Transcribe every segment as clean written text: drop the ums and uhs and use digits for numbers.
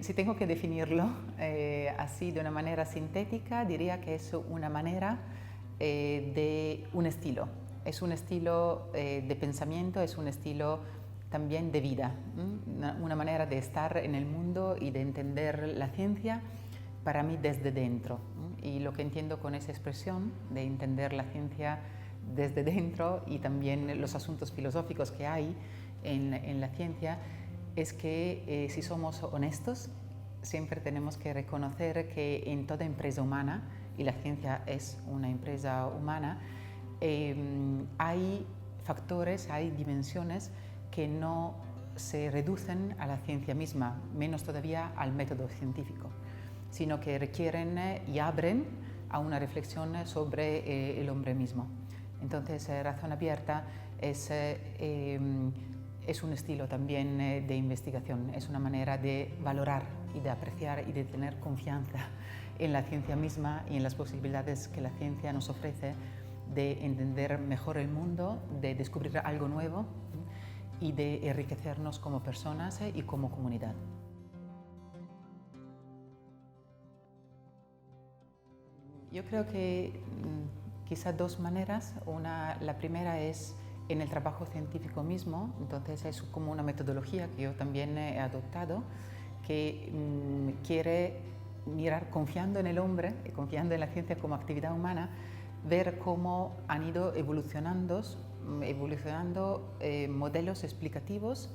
Si tengo que definirlo así de una manera sintética, diría que es una manera de un estilo. Es un estilo de pensamiento, es un estilo también de vida, una manera de estar en el mundo y de entender la ciencia para mí desde dentro. Y lo que entiendo con esa expresión de entender la ciencia desde dentro y también los asuntos filosóficos que hay en la ciencia es que si somos honestos, siempre tenemos que reconocer que en toda empresa humana, y la ciencia es una empresa humana, hay factores, hay dimensiones que no se reducen a la ciencia misma, menos todavía al método científico, sino que requieren y abren a una reflexión sobre el hombre mismo. Entonces, Razón Abierta es un estilo también de investigación, es una manera de valorar y de apreciar y de tener confianza en la ciencia misma y en las posibilidades que la ciencia nos ofrece de entender mejor el mundo, de descubrir algo nuevo y de enriquecernos como personas y como comunidad. Yo creo que quizá dos maneras. La primera es en el trabajo científico mismo, entonces es como una metodología que yo también he adoptado, que quiere mirar confiando en el hombre, confiando en la ciencia como actividad humana, ver cómo han ido evolucionando modelos explicativos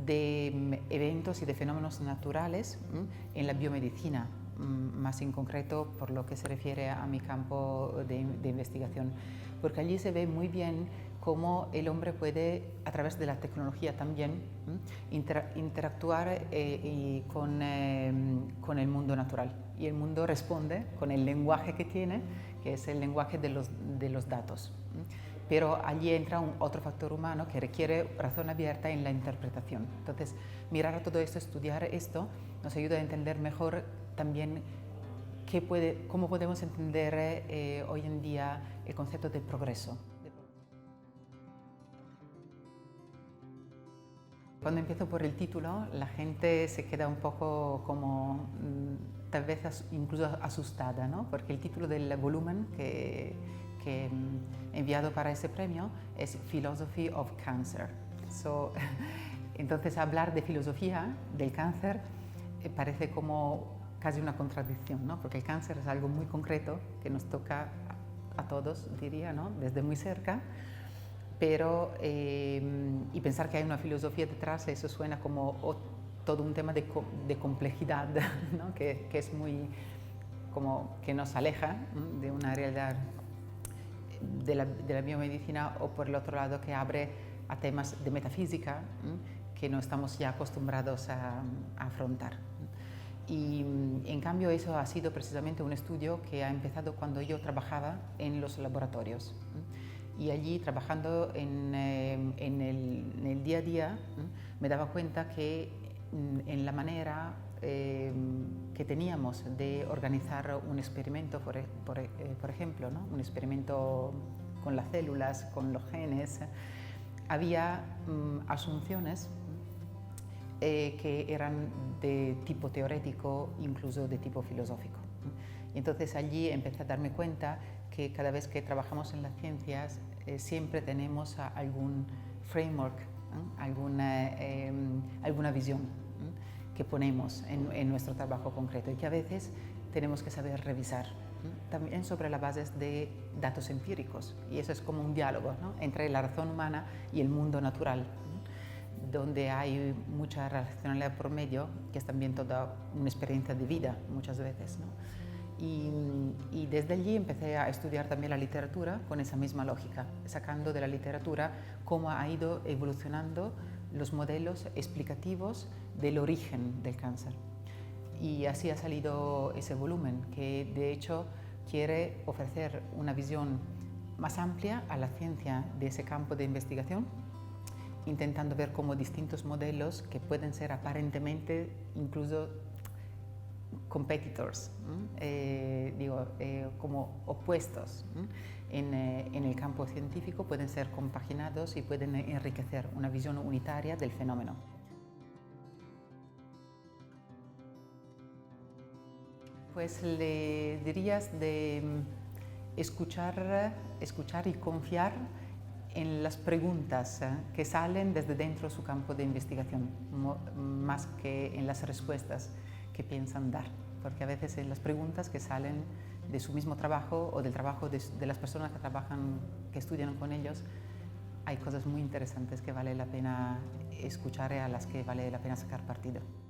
de eventos y de fenómenos naturales en la biomedicina, más en concreto por lo que se refiere a mi campo de investigación, porque allí se ve muy bien cómo el hombre puede, a través de la tecnología también, interactuar con el mundo natural. Y el mundo responde con el lenguaje que tiene, que es el lenguaje de los datos. Pero allí entra otro factor humano que requiere razón abierta en la interpretación. Entonces, mirar todo esto, estudiar esto, nos ayuda a entender mejor también cómo podemos entender hoy en día el concepto de progreso. Cuando empiezo por el título, la gente se queda un poco como, tal vez incluso asustada, ¿no? Porque el título del volumen que he enviado para ese premio es Philosophy of Cancer. Entonces, hablar de filosofía del cáncer parece como casi una contradicción, ¿no? Porque el cáncer es algo muy concreto que nos toca a todos, diría, ¿no? Desde muy cerca. Pero, y pensar que hay una filosofía detrás, eso suena como todo un tema de complejidad, ¿no? que es muy, como que nos aleja de una realidad de la biomedicina, o por el otro lado que abre a temas de metafísica que no estamos ya acostumbrados a afrontar. Y en cambio eso ha sido precisamente un estudio que ha empezado cuando yo trabajaba en los laboratorios. Y allí, trabajando en el día a día, me daba cuenta que en la manera que teníamos de organizar un experimento, por ejemplo, ¿no? Un experimento con las células, con los genes, había asunciones que eran de tipo teórico, incluso de tipo filosófico. Y entonces allí empecé a darme cuenta que cada vez que trabajamos en las ciencias siempre tenemos algún framework, alguna visión que ponemos en nuestro trabajo concreto y que a veces tenemos que saber revisar, también sobre la base de datos empíricos. Y eso es como un diálogo, ¿no? Entre la razón humana y el mundo natural, donde hay mucha racionalidad por medio, que es también toda una experiencia de vida muchas veces, ¿no? Y desde allí empecé a estudiar también la literatura con esa misma lógica, sacando de la literatura cómo ha ido evolucionando los modelos explicativos del origen del cáncer. Y así ha salido ese volumen, que de hecho quiere ofrecer una visión más amplia a la ciencia de ese campo de investigación, intentando ver cómo distintos modelos que pueden ser aparentemente incluso competitors, como opuestos en el campo científico, pueden ser compaginados y pueden enriquecer una visión unitaria del fenómeno. Pues le dirías de escuchar y confiar en las preguntas que salen desde dentro de su campo de investigación, más que en las respuestas que piensan dar, porque a veces en las preguntas que salen de su mismo trabajo o del trabajo de las personas que trabajan, que estudian con ellos, hay cosas muy interesantes que vale la pena escuchar y a las que vale la pena sacar partido.